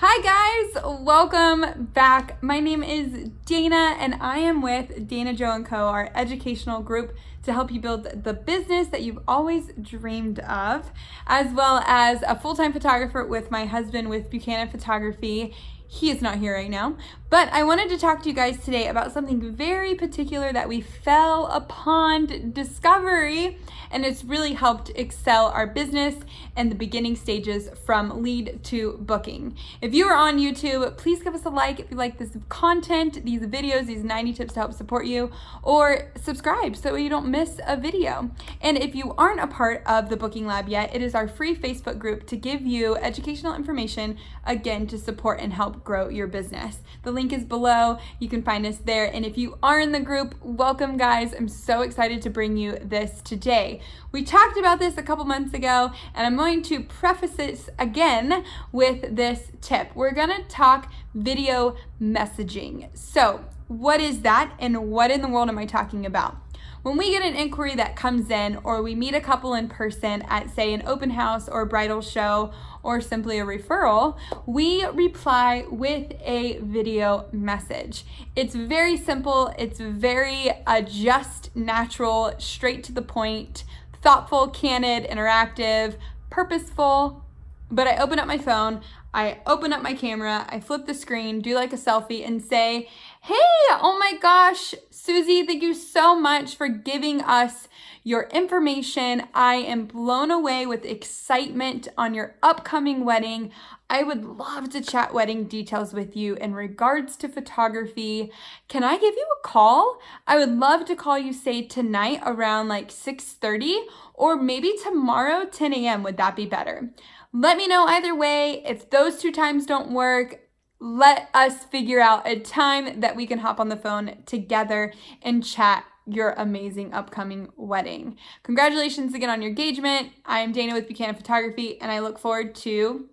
Hi guys, welcome back. My name is Dana and I am with Dana Joe & Co., our educational group to help you build the business that you've always dreamed of, as well as a full-time photographer with my husband with Buchanan Photography. He is not here right now, but I wanted to talk to you guys today about something very particular that we fell upon discovery, and it's really helped excel our business and the beginning stages from lead to booking. If you are on YouTube, please give us a like if you like this content, these videos, these 90 tips to help support you, or subscribe so you don't miss a video. And if you aren't a part of the Booking Lab yet, it is our free Facebook group to give you educational information, again, to support and help grow your business. The link is below. You can find us there. And if you are in the group, welcome guys. I'm so excited to bring you this today. We talked about this a couple months ago, and I'm going to preface this again with this tip. We're gonna talk video messaging. So what is that, and what in the world am I talking about? When we get an inquiry that comes in, or we meet a couple in person at, say, an open house or a bridal show, or simply a referral, we reply with a video message. It's very simple. It's very just, natural, straight to the point, thoughtful, candid, interactive, purposeful. But I open up my phone, I open up my camera, I flip the screen, do like a selfie and say, hey, oh my gosh, Susie, thank you so much for giving us your information. I am blown away with excitement on your upcoming wedding. I would love to chat wedding details with you in regards to photography. Can I give you a call? I would love to call you, say, tonight around like 6:30, or maybe tomorrow 10 a.m. Would that be better? Let me know either way. If those two times don't work, let us figure out a time that we can hop on the phone together and chat your amazing upcoming wedding. Congratulations again on your engagement. I am Dana with Buchanan Photography, and I look forward to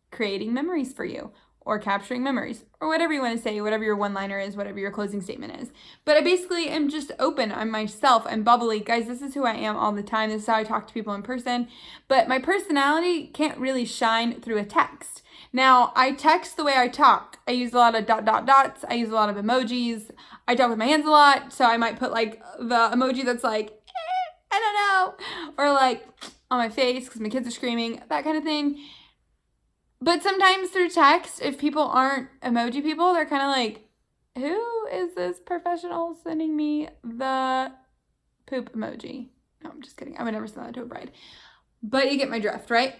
creating memories for you, or capturing memories, or whatever you want to say, whatever your one-liner is, whatever your closing statement is. But I basically am just open. I'm myself. I'm bubbly. Guys, this is who I am all the time. This is how I talk to people in person. But my personality can't really shine through a text. Now, I text the way I talk. I use a lot of dots. I use a lot of emojis. I talk with my hands a lot. So I might put like the emoji that's like, I don't know, or like on my face because my kids are screaming, that kind of thing. But sometimes through text, if people aren't emoji people, they're kind of like, who is this professional sending me the poop emoji? No, I'm just kidding. I would never send that to a bride. But you get my drift, right?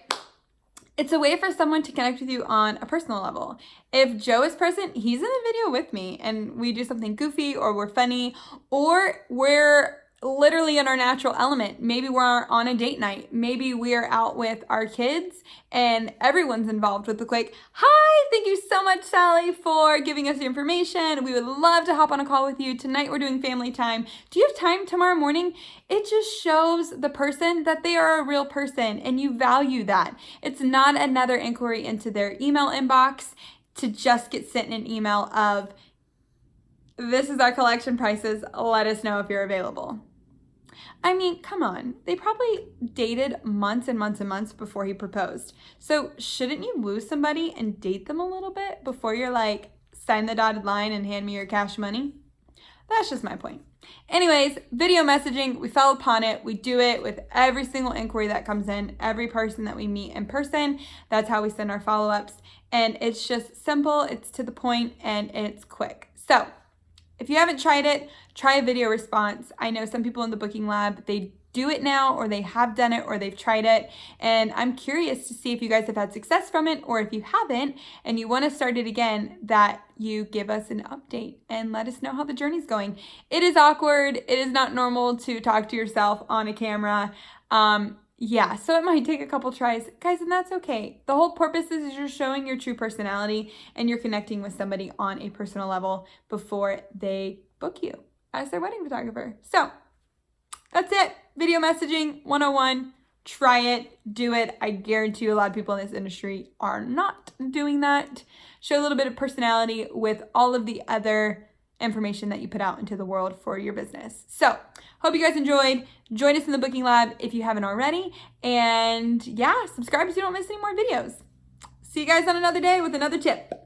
It's a way for someone to connect with you on a personal level. If Joe is present, he's in the video with me and we do something goofy, or we're funny, or we're literally in our natural element. Maybe we're on a date night. Maybe we're out with our kids and everyone's involved with the quick, hi, thank you so much, Sally, for giving us the information. We would love to hop on a call with you. Tonight we're doing family time. Do you have time tomorrow morning? It just shows the person that they are a real person and you value that. It's not another inquiry into their email inbox to just get sent an email of, this is our collection prices, let us know if you're available. I mean, come on. They probably dated months and months and months before he proposed. So shouldn't you woo somebody and date them a little bit before you're like, sign the dotted line and hand me your cash money? That's just my point. Anyways, video messaging, we fell upon it. We do it with every single inquiry that comes in, every person that we meet in person. That's how we send our follow-ups. And it's just simple, it's to the point, and it's quick. So if you haven't tried it, try a video response. I know some people in the Booking Lab, they do it now, or they have done it, or they've tried it. And I'm curious to see if you guys have had success from it, or if you haven't and you want to start it again, that you give us an update and let us know how the journey's going. It is awkward. It is not normal to talk to yourself on a camera. Yeah, so it might take a couple tries, guys, and that's okay. The whole purpose is you're showing your true personality and you're connecting with somebody on a personal level before they book you as their wedding photographer. So that's it. Video messaging 101. Try it, do it. I guarantee you a lot of people in this industry are not doing that. Show a little bit of personality with all of the other information that you put out into the world for your business. So hope you guys enjoyed. Join us in the Booking Lab if you haven't already. And yeah, subscribe so you don't miss any more videos. See you guys on another day with another tip.